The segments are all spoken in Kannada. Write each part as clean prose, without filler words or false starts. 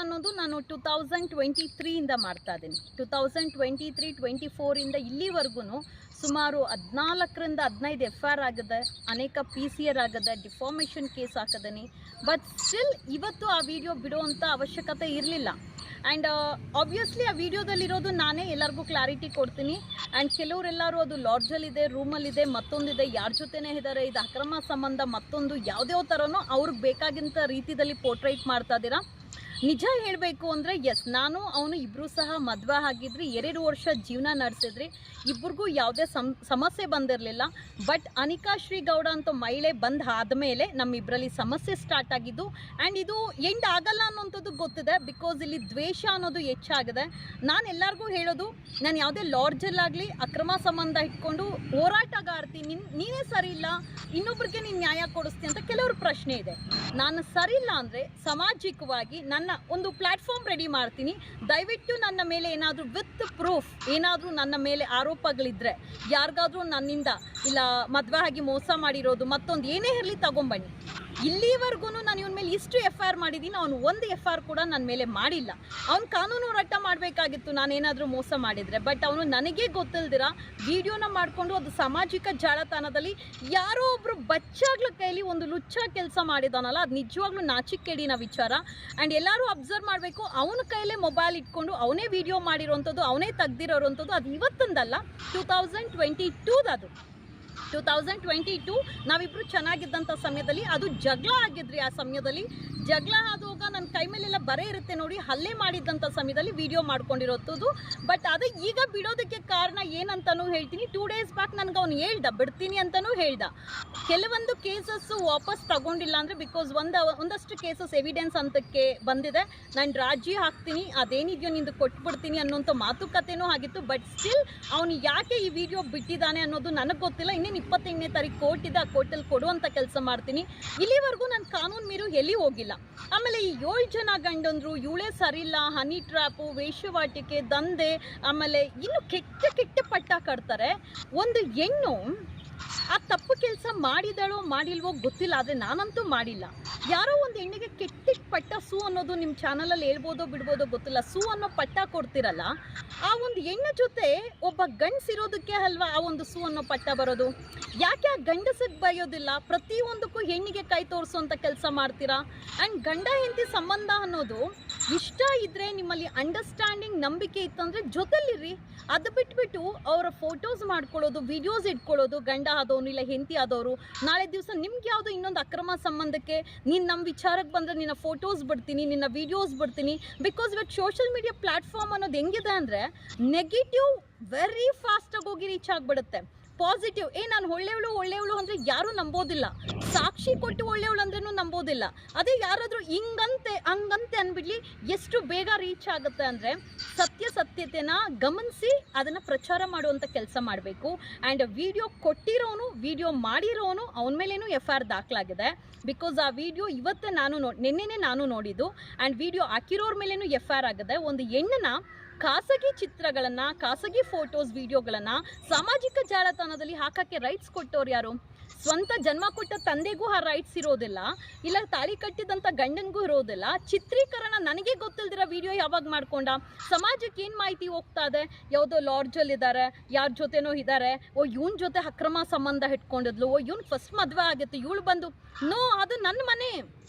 ಅನ್ನೋದು ನಾನು 2023ಇಂದ ಮಾಡ್ತಾ ಇದ್ದೀನಿ. 2023-24ಇಂದ ಇಲ್ಲಿವರೆಗೂ ಸುಮಾರು 14ರಿಂದ 15 FIR ಆಗಿದೆ, ಅನೇಕ PCR ಆಗಿದೆ, ಡಿಫಾರ್ಮೇಷನ್ ಕೇಸ್ ಹಾಕಿದ್ದೀನಿ. ಬಟ್ ಸ್ಟಿಲ್ ಇವತ್ತು ಆ ವಿಡಿಯೋ ಬಿಡುವಂಥ ಅವಶ್ಯಕತೆ ಇರಲಿಲ್ಲ. ಆ್ಯಂಡ್ ಆಬ್ವಿಯಸ್ಲಿ ಆ ವಿಡಿಯೋದಲ್ಲಿರೋದು ನಾನೇ ಎಲ್ಲರಿಗೂ ಕ್ಲಾರಿಟಿ ಕೊಡ್ತೀನಿ. ಆ್ಯಂಡ್ ಕೆಲವರೆಲ್ಲರೂ ಅದು ಲಾಡ್ಜಲ್ಲಿದೆ, ರೂಮಲ್ಲಿದೆ, ಮತ್ತೊಂದಿದೆ, ಯಾರ ಜೊತೆನೇ ಇದ್ದಾರೆ, ಇದು ಅಕ್ರಮ ಸಂಬಂಧ, ಮತ್ತೊಂದು ಯಾವುದೇ ಥರನೂ ಅವ್ರಿಗೆ ಬೇಕಾಗಿಂಥ ರೀತಿಯಲ್ಲಿ ಪೋರ್ಟ್ರೈಟ್ ಮಾಡ್ತಾ ಇದ್ದೀರಾ. ನಿಜ ಹೇಳಬೇಕು ಅಂದರೆ ಎಸ್, ನಾನು ಅವನು ಇಬ್ಬರೂ ಸಹ ಮದುವೆ ಆಗಿದ್ರಿ, 2 ವರ್ಷ ಜೀವನ ನಡೆಸಿದ್ರಿ, ಇಬ್ಬರಿಗೂ ಯಾವುದೇ ಸಮಸ್ಯೆ ಬಂದಿರಲಿಲ್ಲ. ಬಟ್ ಅನಿಕಾ ಶ್ರೀಗೌಡ ಅಂತ ಮಹಿಳೆ ಬಂದು ಆದಮೇಲೆ ನಮ್ಮಿಬ್ಬರಲ್ಲಿ ಸಮಸ್ಯೆ ಸ್ಟಾರ್ಟ್ ಆಗಿದ್ದು. ಆ್ಯಂಡ್ ಇದು ಎಂಡ್ ಆಗಲ್ಲ ಅನ್ನೋಂಥದ್ದು ಗೊತ್ತಿದೆ, ಬಿಕಾಸ್ ಇಲ್ಲಿ ದ್ವೇಷ ಅನ್ನೋದು ಹೆಚ್ಚಾಗಿದೆ. ನಾನು ಎಲ್ಲರಿಗೂ ಹೇಳೋದು, ನಾನು ಯಾವುದೇ ಲಾಡ್ಜಲ್ಲಾಗಲಿ ಅಕ್ರಮ ಸಂಬಂಧ ಇಟ್ಕೊಂಡು ಹೋರಾಟಗಾರ್ತಿ, ನೀನೇ ಸರಿ ಇಲ್ಲ, ಇನ್ನೊಬ್ರಿಗೆ ನೀನು ನ್ಯಾಯ ಕೊಡಿಸ್ತೀನಿ ಅಂತ ಕೆಲವ್ರ ಪ್ರಶ್ನೆ ಇದೆ. ನಾನು ಸರಿ ಇಲ್ಲ ಅಂದರೆ ಸಾಮಾಜಿಕವಾಗಿ ನನ್ನ ಒಂದು ಪ್ಲಾಟ್ಫಾರ್ಮ್ ರೆಡಿ ಮಾಡ್ತೀನಿ. ದಯವಿಟ್ಟು ನನ್ನ ಮೇಲೆ ಏನಾದರೂ ವಿತ್ ಪ್ರೂಫ್ ಏನಾದರೂ ನನ್ನ ಮೇಲೆ ಆರೋಪಗಳಿದ್ರೆ, ಯಾರಿಗಾದ್ರೂ ನನ್ನಿಂದ ಇಲ್ಲ ಮದುವೆ ಆಗಿ ಮೋಸ ಮಾಡಿರೋದು ಮತ್ತೊಂದು ಏನೇ ಇರಲಿ ತಗೊಂಬನ್ನಿ. ಇಲ್ಲಿವರೆಗೂ ನಾನು ಇವನ ಮೇಲೆ ಇಷ್ಟು FIR ಮಾಡಿದ್ದೀನಿ, ಅವನು ಒಂದು FIR ಕೂಡ ನನ್ನ ಮೇಲೆ ಮಾಡಿಲ್ಲ. ಅವ್ನು ಕಾನೂನು ಹೋರಾಟ ಮಾಡಬೇಕಾಗಿತ್ತು ನಾನೇನಾದರೂ ಮೋಸ ಮಾಡಿದರೆ. ಬಟ್ ಅವನು ನನಗೆ ಗೊತ್ತಿಲ್ದಿರ ವಿಡಿಯೋನ ಮಾಡಿಕೊಂಡು ಅದು ಸಾಮಾಜಿಕ ಜಾಲತಾಣದಲ್ಲಿ ಯಾರೋ ಒಬ್ಬರು ಬಚ್ಚಾಗ್ಲ ಕೈಲಿ ಒಂದು ಲುಚ್ಚ ಕೆಲಸ ಮಾಡಿದಾನಲ್ಲ, ಅದು ನಿಜವಾಗ್ಲೂ ನಾಚಿಕೆಗೇಡಿನ ವಿಚಾರ. ಆ್ಯಂಡ್ ಎಲ್ಲರೂ ಅಬ್ಸರ್ವ್ ಮಾಡಬೇಕು, ಅವನ ಕೈಲೇ ಮೊಬೈಲ್ ಇಟ್ಕೊಂಡು ಅವನೇ ವಿಡಿಯೋ ಮಾಡಿರೋವಂಥದ್ದು, ಅವನೇ ತೆಗ್ದಿರೋವಂಥದ್ದು. ಅದು ಇವತ್ತೊಂದಲ್ಲ, 2022 ಅದು 2022 ನಾವಿಬ್ಬರು ಚೆನ್ನಾಗಿದ್ದಂಥ ಸಮಯದಲ್ಲಿ ಅದು ಜಗಳ ಆಗಿದ್ರಿ. ಆ ಸಮಯದಲ್ಲಿ ಜಗಳ ಆದಾಗ ನನ್ನ ಕೈ ಮೇಲೆಲ್ಲ ಬರೆ ಇರುತ್ತೆ ನೋಡಿ, ಹಲ್ಲೆ ಮಾಡಿದ್ದಂಥ ಸಮಯದಲ್ಲಿ ವಿಡಿಯೋ ಮಾಡ್ಕೊಂಡಿರೋದು. ಬಟ್ ಅದು ಈಗ ಬಿಡೋದಕ್ಕೆ ಕಾರಣ ಏನಂತನೂ ಹೇಳ್ತೀನಿ. 2 ಡೇಸ್ ಬ್ಯಾಕ್ ನನಗೆ ಅವ್ನು ಹೇಳ್ದ ಬಿಡ್ತೀನಿ ಅಂತಲೂ ಹೇಳ್ದ. ಕೆಲವೊಂದು ಕೇಸಸ್ಸು ವಾಪಸ್ ತಗೊಂಡಿಲ್ಲ ಅಂದರೆ ಬಿಕಾಸ್ ಒಂದಷ್ಟು ಕೇಸಸ್ ಎವಿಡೆನ್ಸ್ ಅಂತಕ್ಕೆ ಬಂದಿದೆ, ನಾನು ರಾಜಿ ಹಾಕ್ತೀನಿ, ಅದೇನಿದೆಯೋ ನಿಂದು ಕೊಟ್ಬಿಡ್ತೀನಿ ಅನ್ನೋಂಥ ಮಾತುಕತೆನೂ ಆಗಿತ್ತು. ಬಟ್ ಸ್ಟಿಲ್ ಅವನು ಯಾಕೆ ಈ ವಿಡಿಯೋ ಬಿಟ್ಟಿದ್ದಾನೆ ಅನ್ನೋದು ನನಗೆ ಗೊತ್ತಿಲ್ಲ. ಇನ್ನೇನು 28ನೇ ತಾರೀಕು ಕೋರ್ಟ್ ಇದೆ, ಆ ಕೋರ್ಟಲ್ಲಿ ಕೊಡುವಂಥ ಕೆಲಸ ಮಾಡ್ತೀನಿ. ಇಲ್ಲಿವರೆಗೂ ನಾನು ಕಾನೂನು ಮೀರು ಎಲ್ಲಿ ಹೋಗಿಲ್ಲ. ಆಮೇಲೆ ಈ 7 ಜನ ಗಂಡಂದ್ರು ಇವಳೇ ಸರಿಯಿಲ್ಲ, ಹನಿ ಟ್ರ್ಯಾಪು, ವೇಶ್ಯವಾಟಿಕೆ, ದಂಧೆ, ಆಮೇಲೆ ಇನ್ನು ಕೆಟ್ಟ ಪಟ್ಟ ಕಟ್ತಾರೆ. ಒಂದು ಹೆಣ್ಣು ಆ ತಪ್ಪು ಕೆಲಸ ಮಾಡಿದಳೋ ಮಾಡಿಲ್ವೋ ಗೊತ್ತಿಲ್ಲ, ಆದರೆ ನಾನಂತೂ ಮಾಡಿಲ್ಲ. ಯಾರೋ ಒಂದು ಹೆಣ್ಣಿಗೆ ಕೆಟ್ಟ ಪಟ್ಟ ಸೂ ಅನ್ನೋದು ನಿಮ್ಮ ಚಾನಲಲ್ಲಿ ಹೇಳ್ಬೋದೋ ಬಿಡ್ಬೋದೋ ಗೊತ್ತಿಲ್ಲ, ಸೂ ಅನ್ನೋ ಪಟ್ಟ ಕೊಡ್ತಿರಲ್ಲ, ಆ ಒಂದು ಹೆಣ್ಣ ಜೊತೆ ಒಬ್ಬ ಗಂಡಸಿರೋದಕ್ಕೆ ಅಲ್ವಾ ಆ ಒಂದು ಸೂ ಅನ್ನೋ ಪಟ್ಟ ಬರೋದು. ಯಾಕೆ ಆ ಗಂಡಸಿಗೆ ಬಯೋದಿಲ್ಲ? ಪ್ರತಿಯೊಂದಕ್ಕೂ ಹೆಣ್ಣಿಗೆ ಕೈ ತೋರಿಸೋಂಥ ಕೆಲಸ ಮಾಡ್ತೀರಾ. ಆ್ಯಂಡ್ ಗಂಡ ಹೆಂಡತಿ ಸಂಬಂಧ ಅನ್ನೋದು ಇಷ್ಟ ಇದ್ದರೆ, ನಿಮ್ಮಲ್ಲಿ ಅಂಡರ್ಸ್ಟ್ಯಾಂಡಿಂಗ್ ನಂಬಿಕೆ ಇತ್ತಂದರೆ ಜೊತೆಲಿರ್ರಿ. ಅದು ಬಿಟ್ಬಿಟ್ಟು ಅವರ ಫೋಟೋಸ್ ಮಾಡ್ಕೊಳ್ಳೋದು, ವಿಡಿಯೋಸ್ ಇಟ್ಕೊಳ್ಳೋದು, ಗಂಡ ಆದವನು ಇಲ್ಲ ಹೆಂಡತಿ ಆದವರು, ನಾಳೆ ದಿವಸ ನಿಮ್ಗೆ ಯಾವುದೋ ಇನ್ನೊಂದು ಅಕ್ರಮ ಸಂಬಂಧಕ್ಕೆ ನೀನು ನಮ್ಮ ವಿಚಾರಕ್ಕೆ ಬಂದರೆ ನಿನ್ನ ಫೋಟೋಸ್ ಬಿಡ್ತೀನಿ, ನಿನ್ನ ವಿಡಿಯೋಸ್ ಬಿಡ್ತೀನಿ. ಬಿಕಾಸ್ ಇವತ್ತು ಸೋಷಿಯಲ್ ಮೀಡಿಯಾ ಪ್ಲ್ಯಾಟ್ಫಾರ್ಮ್ ಅನ್ನೋದು ಹೆಂಗಿದೆ ಅಂದರೆ ನೆಗೆಟಿವ್ ವೆರಿ ಫಾಸ್ಟಾಗಿ ಹೋಗಿ ರೀಚ್ ಆಗಿಬಿಡುತ್ತೆ. ಪಾಸಿಟಿವ್ ನಾನು ಒಳ್ಳೆಯವಳು ಅಂದರೆ ಯಾರೂ ನಂಬೋದಿಲ್ಲ, ಸಾಕ್ಷಿ ಕೊಟ್ಟು ಒಳ್ಳೆಯವಳು ಅಂದ್ರೂ ನಂಬೋದಿಲ್ಲ. ಅದೇ ಯಾರಾದರೂ ಹಂಗಂತೆ ಅಂದ್ಬಿಡ್ಲಿ ಎಷ್ಟು ಬೇಗ ರೀಚ್ ಆಗುತ್ತೆ ಅಂದರೆ ಸತ್ಯತೆನ ಗಮನಿಸಿ ಅದನ್ನು ಪ್ರಚಾರ ಮಾಡುವಂಥ ಕೆಲಸ ಮಾಡಬೇಕು. ಆ್ಯಂಡ್ ವಿಡಿಯೋ ಕೊಟ್ಟಿರೋನು, ವಿಡಿಯೋ ಮಾಡಿರೋನು, ಅವನ ಮೇಲೇನೂ FIR ದಾಖಲಾಗಿದೆ. ಬಿಕಾಸ್ ಆ ವಿಡಿಯೋ ಇವತ್ತೇ ನಿನ್ನೆನೇ ನಾನು ನೋಡಿದ್ದು. ಆ್ಯಂಡ್ ವಿಡಿಯೋ ಹಾಕಿರೋರ ಮೇಲೇನೂ FIR ಆಗಿದೆ. ಒಂದು ಹೆಣ್ಣನ್ನ ಖಾಸಗಿ ಚಿತ್ರಗಳನ್ನು, ಖಾಸಗಿ ಫೋಟೋಸ್, ವಿಡಿಯೋಗಳನ್ನು ಸಾಮಾಜಿಕ ಜಾಲತಾಣದಲ್ಲಿ ಹಾಕೋಕ್ಕೆ ರೈಟ್ಸ್ ಕೊಟ್ಟವ್ರು ಯಾರು? ಸ್ವಂತ ಜನ್ಮ ಕೊಟ್ಟ ತಂದೆಗೂ ಆ ರೈಟ್ಸ್ ಇರೋದಿಲ್ಲ, ಇಲ್ಲ ತಾಳಿ ಕಟ್ಟಿದಂಥ ಗಂಡನಿಗೂ ಇರೋದಿಲ್ಲ. ಚಿತ್ರೀಕರಣ ನನಗೆ ಗೊತ್ತಿಲ್ದಿರೋ ವಿಡಿಯೋ ಯಾವಾಗ ಮಾಡ್ಕೊಂಡ? ಸಮಾಜಕ್ಕೆ ಏನು ಮಾಹಿತಿ ಹೋಗ್ತಾ ಇದೆ? ಯಾವುದೋ ಲಾಡ್ಜಲ್ಲಿದ್ದಾರೆ, ಯಾರ ಜೊತೆನೋ ಇದ್ದಾರೆ, ಇವನ ಜೊತೆ ಅಕ್ರಮ ಸಂಬಂಧ ಇಟ್ಕೊಂಡಿದ್ಲು, ಇವನು ಫಸ್ಟ್ ಮದುವೆ ಆಗಿತ್ತು, ಇವಳು ಬಂದು ನೋ, ಅದು ನನ್ನ ಮನೆ,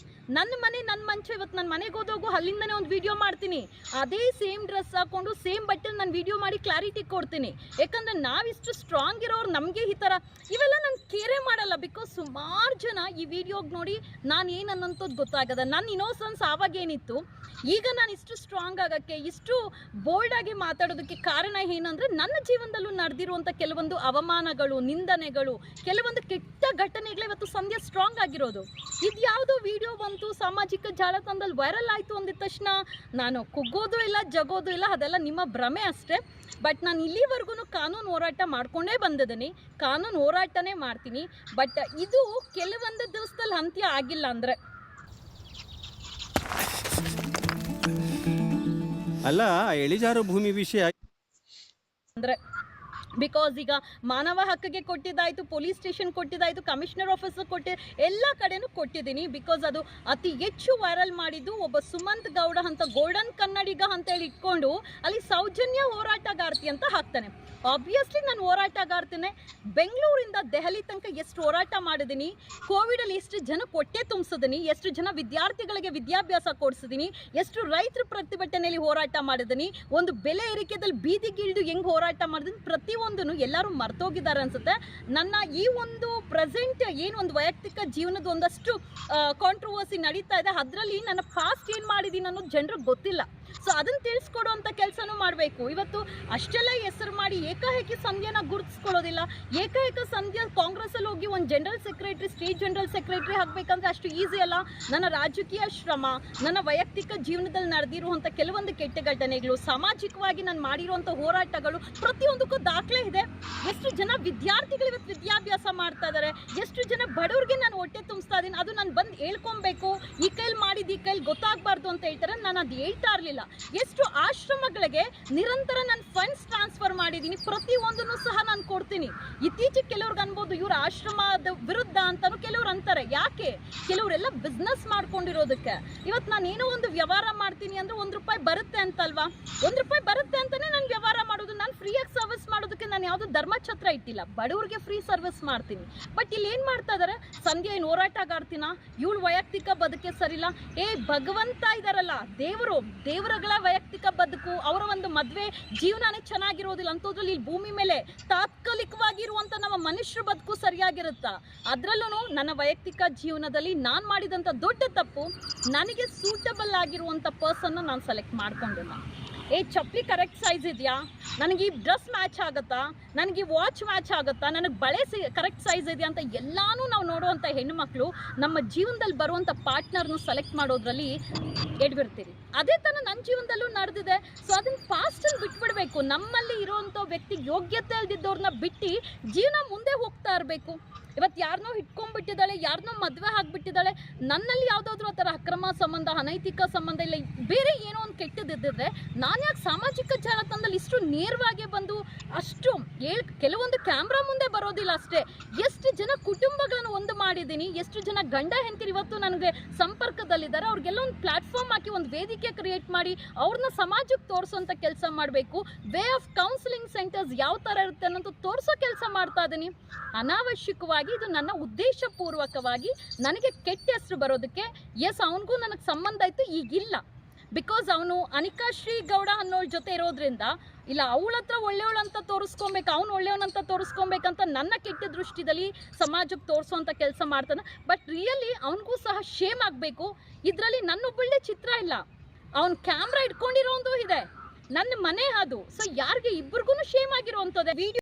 ನನ್ನ ಮಂಚ. ಇವತ್ತು ನನ್ನ ಮನೆಗೆ ಹೋದೋಗು ಅಲ್ಲಿಂದನೇ ಒಂದು ವಿಡಿಯೋ ಮಾಡ್ತೀನಿ, ಅದೇ ಸೇಮ್ ಡ್ರೆಸ್ ಹಾಕ್ಕೊಂಡು ಸೇಮ್ ಬಟ್ಟೆ ನಾನು ವಿಡಿಯೋ ಮಾಡಿ ಕ್ಲಾರಿಟಿ ಕೊಡ್ತೀನಿ. ಯಾಕಂದರೆ ನಾವಿಷ್ಟು ಸ್ಟ್ರಾಂಗ್ ಇರೋರು ನಮಗೆ ಈ ಥರ ಇವೆಲ್ಲ ನಾನು ಕೇರೇ ಮಾಡಲ್ಲ. ಬಿಕಾಸ್ ಸುಮಾರು ಜನ ಈ ವಿಡಿಯೋಗೆ ನೋಡಿ ನಾನು ಏನನ್ನೋಂಥದ್ದು ಗೊತ್ತಾಗದ. ನನ್ನ ಇನ್ನೋಸೆನ್ಸ್ ಆವಾಗೇನಿತ್ತು, ಈಗ ನಾನು ಇಷ್ಟು ಸ್ಟ್ರಾಂಗ್ ಆಗೋಕ್ಕೆ, ಇಷ್ಟು ಬೋಲ್ಡಾಗಿ ಮಾತಾಡೋದಕ್ಕೆ ಕಾರಣ ಏನಂದರೆ ನನ್ನ ಜೀವನದಲ್ಲೂ ನಡೆದಿರುವಂಥ ಕೆಲವೊಂದು ಅವಮಾನಗಳು, ನಿಂದನೆಗಳು, ಕೆಲವೊಂದು ಕೆಟ್ಟ ಘಟನೆಗಳೇ ಇವತ್ತು ಸಂಧ್ಯಾ ಸ್ಟ್ರಾಂಗ್ ಆಗಿರೋದು. ಇದು ಯಾವುದೋ ವಿಡಿಯೋ ಬಂತು ಸಾಮಾಜಿಕ ಜಾಲತಾಣದಲ್ಲಿ ವೈರಲ್ ಆಯಿತು ಅಂದಿದ ತಕ್ಷಣ ನಾನು ಕುಗ್ಗೋದು ಇಲ್ಲ, ಜಗೋದು ಇಲ್ಲ, ಅದೆಲ್ಲ ನಿಮ್ಮ ಭ್ರಮೆ ಅಷ್ಟೇ. ಬಟ್ ನಾನು ಇಲ್ಲಿವರೆಗೂ ಕಾನೂನು ಹೋರಾಟ ಮಾಡ್ಕೊಂಡೇ ಬಂದಿದ್ದೀನಿ, ಕಾನೂನು ಹೋರಾಟನೇ ಮಾಡ್ತೀನಿ. ಬಟ್ ಇದು ಕೆಲವೊಂದು ದಿವಸದಲ್ಲಿ ಅಂತ್ಯ ಆಗಿಲ್ಲ ಅಂದರೆ ಅಲ್ಲ, ಇಳಿಜಾರು ಭೂಮಿ ವಿಷಯ ಅಂದರೆ ಬಿಕಾಸ್ ಈಗ ಮಾನವ ಹಕ್ಕಿಗೆ ಕೊಟ್ಟಿದ್ದಾಯಿತು, ಪೊಲೀಸ್ ಸ್ಟೇಷನ್ ಕೊಟ್ಟಿದ್ದಾಯಿತು, ಕಮಿಷನರ್ ಆಫೀಸರ್ ಎಲ್ಲ ಕಡೆನೂ ಕೊಟ್ಟಿದ್ದೀನಿ. ಬಿಕಾಸ್ ಅದು ಅತಿ ಹೆಚ್ಚು ವೈರಲ್ ಮಾಡಿದ್ದು ಒಬ್ಬ ಸುಮಂತ್ ಗೌಡ ಅಂತ ಗೋಲ್ಡನ್ ಕನ್ನಡಿಗ ಅಂತೇಳಿ ಇಟ್ಕೊಂಡು ಅಲ್ಲಿ ಸೌಜನ್ಯ ಹೋರಾಟಗಾರ್ತಿ ಅಂತ ಹಾಕ್ತಾನೆ. ಆಬ್ವಿಯಸ್ಲಿ ನಾನು ಹೋರಾಟಗಾರ್ತಿನೇ. ಬೆಂಗಳೂರಿಂದ ದೆಹಲಿ ತನಕ ಎಷ್ಟು ಹೋರಾಟ ಮಾಡಿದ್ದೀನಿ, ಕೋವಿಡಲ್ಲಿ ಎಷ್ಟು ಜನ ಹೊಟ್ಟೆ ತುಂಬಿಸಿದ್ದೀನಿ, ಎಷ್ಟು ಜನ ವಿದ್ಯಾರ್ಥಿಗಳಿಗೆ ವಿದ್ಯಾಭ್ಯಾಸ ಕೊಡಿಸಿದ್ದೀನಿ, ಎಷ್ಟು ರೈತರ ಪ್ರತಿಭಟನೆಯಲ್ಲಿ ಹೋರಾಟ ಮಾಡಿದ್ದೀನಿ, ಒಂದು ಬೆಲೆ ಏರಿಕೆದಲ್ಲಿ ಬೀದಿಗಿಳಿದು ಹೆಂಗೆ ಹೋರಾಟ ಮಾಡಿದ್ದೀನಿ, ಪ್ರತಿಯೊಂದನ್ನು ಎಲ್ಲರೂ ಮರ್ತೋಗಿದ್ದಾರೆ ಅನ್ಸುತ್ತೆ. ನನ್ನ ಈ ಒಂದು ಪ್ರೆಸೆಂಟ್ ಏನು ಒಂದು ವೈಯಕ್ತಿಕ ಜೀವನದ ಒಂದಷ್ಟು ಕಾಂಟ್ರವರ್ಸಿ ನಡೀತಾ ಇದೆ, ಅದರಲ್ಲಿ ನನ್ನ ಪಾಸ್ಟ್ ಏನು ಮಾಡಿದ್ದೀನಿ ಅನ್ನೋದು ಜನರಿಗೆ ಗೊತ್ತಿಲ್ಲ. ಸೊ ಅದನ್ನು ತಿಳಿಸ್ಕೊಡುವಂಥ ಕೆಲಸನೂ ಮಾಡಬೇಕು. ಇವತ್ತು ಅಷ್ಟೆಲ್ಲ ಹೆಸರು ಮಾಡಿ ಏಕಾಏಕಿ ಸಂಧ್ಯನ ಗುರುತಿಸ್ಕೊಳ್ಳೋದಿಲ್ಲ. ಏಕಾಏಕ ಸಂಧ್ಯಾ ಕಾಂಗ್ರೆಸ್ಸಲ್ಲಿ ಹೋಗಿ ಒಂದು general secretary, state general secretary ಆಗಬೇಕಂದ್ರೆ ಅಷ್ಟು ಈಸಿ ಅಲ್ಲ. ನನ್ನ ರಾಜಕೀಯ ಶ್ರಮ, ನನ್ನ ವೈಯಕ್ತಿಕ ಜೀವನದಲ್ಲಿ ನಡೆದಿರುವಂಥ ಕೆಲವೊಂದು ಕೆಟ್ಟ ಘಟನೆಗಳು, ಸಾಮಾಜಿಕವಾಗಿ ನಾನು ಮಾಡಿರುವಂಥ ಹೋರಾಟಗಳು, ಪ್ರತಿಯೊಂದಕ್ಕೂ ದಾಖಲೆ ಇದೆ. ಎಷ್ಟು ಜನ ವಿದ್ಯಾರ್ಥಿಗಳು ಇವತ್ತು ವಿದ್ಯಾಭ್ಯಾಸ ಮಾಡ್ತಾ ಇದ್ದಾರೆ, ಎಷ್ಟು ಜನ ಬಡವ್ರಿಗೆ ನಾನು ಹೊಟ್ಟೆ ತುಂಬಿಸ್ತಾ ಇದ್ದೀನಿ, ಅದು ನಾನು ಬಂದು ಹೇಳ್ಕೊಬೇಕು, ಈ ಕೈಲಿ ಮಾಡಿದ್ದು ಈ ಕೈಲಿ ಗೊತ್ತಾಗಬಾರ್ದು ಅಂತ ಹೇಳ್ತಾರೆ. ನಾನು ಅದು ಹೇಳ್ತಾ ಇರಲಿಲ್ಲ. ಎಷ್ಟು ಆಶ್ರಮಗಳಿಗೆ ನಿರಂತರ ನಾನು ಫಂಡ್ಸ್ ಟ್ರಾನ್ಸ್ಫರ್ ಮಾಡಿದ್ದೀನಿ, ಪ್ರತಿಯೊಂದನ್ನು ಸಹ ನಾನು ಕೊಡ್ತೀನಿ. ಇತ್ತೀಚೆಗೆ ಕೆಲವ್ರಿಗೆ ಅನ್ಬೋದು ಇವ್ರ ಆಶ್ರಮದ ವಿರುದ್ಧ ಅಂತಾನು ಕೆಲವ್ರು ಅಂತಾರೆ. ಯಾಕೆ? ಕೆಲವರೆಲ್ಲ ಬಿಸ್ನೆಸ್ ಮಾಡ್ಕೊಂಡಿರೋದಕ್ಕೆ. ಇವತ್ತು ನಾನು ಏನೋ ಒಂದು ವ್ಯವಹಾರ ಮಾಡ್ತೀನಿ ಅಂದ್ರೆ ₹1 ಬರುತ್ತೆ ಅಂತಲ್ವಾ? ₹1 ಬರುತ್ತೆ ಅಂತಾನೆ ನಾನು ವ್ಯವಹಾರ ಮಾಡೋದು. ನಾನು ಫ್ರೀಯಾಗಿ ಸರ್ವಿಸ್ ಮಾಡೋದಕ್ಕೆ ನಾನು ಯಾವುದು ಧರ್ಮಛತ್ರ ಇಟ್ಟಿಲ್ಲ, ಬಡವ್ರಿಗೆ ಫ್ರೀ ಸರ್ವಿಸ್ ಮಾಡ್ತೀನಿ. ಬಟ್ ಇಲ್ಲಿ ಏನು ಮಾಡ್ತಾ ಇದ್ದಾರೆ, ಸಂಧ್ಯಾ ಏನು ಹೋರಾಟಗಾರ್ತಿನ, ಇವಳು ವೈಯಕ್ತಿಕ ಬದುಕೆ ಸರಿಲ್ಲ. ಭಗವಂತ ಇದಾರಲ್ಲ, ದೇವರುಗಳ ವೈಯಕ್ತಿಕ ಬದುಕು, ಅವರ ಒಂದು ಮದುವೆ ಜೀವನನೇ ಚೆನ್ನಾಗಿರೋದಿಲ್ಲ ಅಂತದ್ರಲ್ಲಿ ಇಲ್ಲಿ ಭೂಮಿ ಮೇಲೆ ತಾತ್ಕಾಲಿಕವಾಗಿರುವಂಥ ನಮ್ಮ ಮನುಷ್ಯರ ಬದುಕು ಸರಿಯಾಗಿರುತ್ತಾ? ಅದರಲ್ಲೂ ನನ್ನ ವೈಯಕ್ತಿಕ ಜೀವನದಲ್ಲಿ ನಾನು ಮಾಡಿದಂಥ ದೊಡ್ಡ ತಪ್ಪು, ನನಗೆ ಸೂಟಬಲ್ ಆಗಿರುವಂಥ ಪರ್ಸನ್ನ ನಾನು ಸೆಲೆಕ್ಟ್ ಮಾಡ್ಕೊಂಡಿಲ್ಲ. ಚಪ್ಪಲಿ ಕರೆಕ್ಟ್ ಸೈಜ್ ಇದೆಯಾ, ನನಗೆ ಈ ಡ್ರೆಸ್ ಮ್ಯಾಚ್ ಆಗುತ್ತಾ, ನನಗೆ ಈ ವಾಚ್ ಮ್ಯಾಚ್ ಆಗುತ್ತಾ, ನನಗೆ ಬಳೆ ಕರೆಕ್ಟ್ ಸೈಜ್ ಇದೆಯಾ ಅಂತ ಎಲ್ಲಾನು ನಾವು ನೋಡುವಂಥ ಹೆಣ್ಣುಮಕ್ಕಳು ನಮ್ಮ ಜೀವನದಲ್ಲಿ ಬರುವಂಥ ಪಾರ್ಟ್ನರ್ನು ಸೆಲೆಕ್ಟ್ ಮಾಡೋದ್ರಲ್ಲಿ ಎಡ್ಬಿಡ್ತೀರಿ. ಅದೇ ಥರ ನನ್ನ ಜೀವನದಲ್ಲೂ ನಡೆದಿದೆ. ಸೊ ಅದನ್ನು ಪಾಸ್ಟಲ್ಲಿ ಬಿಟ್ಬಿಡಬೇಕು. ನಮ್ಮಲ್ಲಿ ಇರೋವಂಥ ವ್ಯಕ್ತಿ ಯೋಗ್ಯತೆ ಇಲ್ದಿದ್ದವ್ರನ್ನ ಬಿಟ್ಟು ಜೀವನ ಮುಂದೆ ಹೋಗ್ತಾ ಇರಬೇಕು. ಇವತ್ತು ಯಾರನ್ನೋ ಇಟ್ಕೊಂಡ್ಬಿಟ್ಟಿದ್ದಾಳೆ, ಯಾರನ್ನೋ ಮದುವೆ ಆಗಿಬಿಟ್ಟಿದ್ದಾಳೆ, ನನ್ನಲ್ಲಿ ಯಾವುದಾದ್ರೂ ಆ ಥರ ಅಕ್ರಮ ಸಂಬಂಧ, ಅನೈತಿಕ ಸಂಬಂಧ ಇಲ್ಲ, ಬೇರೆ ಏನೋ ಒಂದು ಕೆಟ್ಟದಿದ್ದಿದ್ರೆ ನಾನು ಯಾಕೆ ಸಾಮಾಜಿಕ ಜಾಲತಾಣದಲ್ಲಿ ಇಷ್ಟು ನೇರವಾಗಿ ಬಂದು ಅಷ್ಟು ಕೆಲವೊಂದು ಕ್ಯಾಮ್ರಾ ಮುಂದೆ ಬರೋದಿಲ್ಲ ಅಷ್ಟೇ. ಎಷ್ಟು ಜನ ಕುಟುಂಬಗಳನ್ನು ಒಂದು ಮಾಡಿದ್ದೀನಿ, ಎಷ್ಟು ಜನ ಗಂಡ ಹೆಂಡತಿರು ಇವತ್ತು ನನಗೆ ಸಂಪರ್ಕದಲ್ಲಿದ್ದಾರೆ, ಅವ್ರಿಗೆಲ್ಲ ಒಂದು ಪ್ಲಾಟ್ಫಾರ್ಮ್ ಹಾಕಿ ಒಂದು ವೇದಿಕೆ ಕ್ರಿಯೇಟ್ ಮಾಡಿ ಅವ್ರನ್ನ ಸಮಾಜಕ್ಕೆ ತೋರಿಸೋಂಥ ಕೆಲಸ ಮಾಡಬೇಕು. ವೇ ಆಫ್ ಕೌನ್ಸಿಲಿಂಗ್ ಸೆಂಟರ್ಸ್ ಯಾವ ಥರ ಇರುತ್ತೆ ಅನ್ನೋದು ತೋರಿಸೋ ಕೆಲಸ ಮಾಡ್ತಾ ಇದ್ದೀನಿ. ಅನಾವಶ್ಯಕವಾಗಿ ಇದು ನನ್ನ ಉದ್ದೇಶಪೂರ್ವಕವಾಗಿ ನನಗೆ ಕೆಟ್ಟ ಹೆಸರು ಬರೋದಕ್ಕೆ. ಅವನಿಗೂ ನನಗೆ ಸಂಬಂಧ ಇತ್ತು, ಈಗಿಲ್ಲ. ಬಿಕಾಸ್ ಅವನು ಅನಿಕಾಶ್ರೀ ಗೌಡ ಅನ್ನೋಳ ಜೊತೆ ಇರೋದ್ರಿಂದ, ಇಲ್ಲ ಅವಳ ಹತ್ರ ಒಳ್ಳೆಯವಳು ಅಂತ ತೋರಿಸ್ಕೊಬೇಕು, ಅವ್ನು ಒಳ್ಳೆಯವನಂತ ತೋರಿಸ್ಕೊಬೇಕಂತ ನನ್ನ ಕೆಟ್ಟ ದೃಷ್ಟಿದಲ್ಲಿ ಸಮಾಜಕ್ಕೆ ತೋರಿಸೋವಂಥ ಕೆಲಸ ಮಾಡ್ತಾನೆ. ಬಟ್ ರಿಯಲಿ ಅವನಿಗೂ ಸಹ ಶೇಮ್ ಆಗಬೇಕು. ಇದರಲ್ಲಿ ನನ್ನೊಬ್ಬಳ್ಳೆ ಚಿತ್ರ ಇಲ್ಲ, ಅವನು ಕ್ಯಾಮ್ರಾ ಇಟ್ಕೊಂಡಿರೋದು ಇದೆ, ನನ್ನ ಮನೆ ಅದು. ಸೊ ಯಾರಿಗೆ ಇಬ್ಬರಿಗೂ ಶೇಮ್ ಆಗಿರೋವಂಥದ್ದೇ ವಿಡಿಯೋ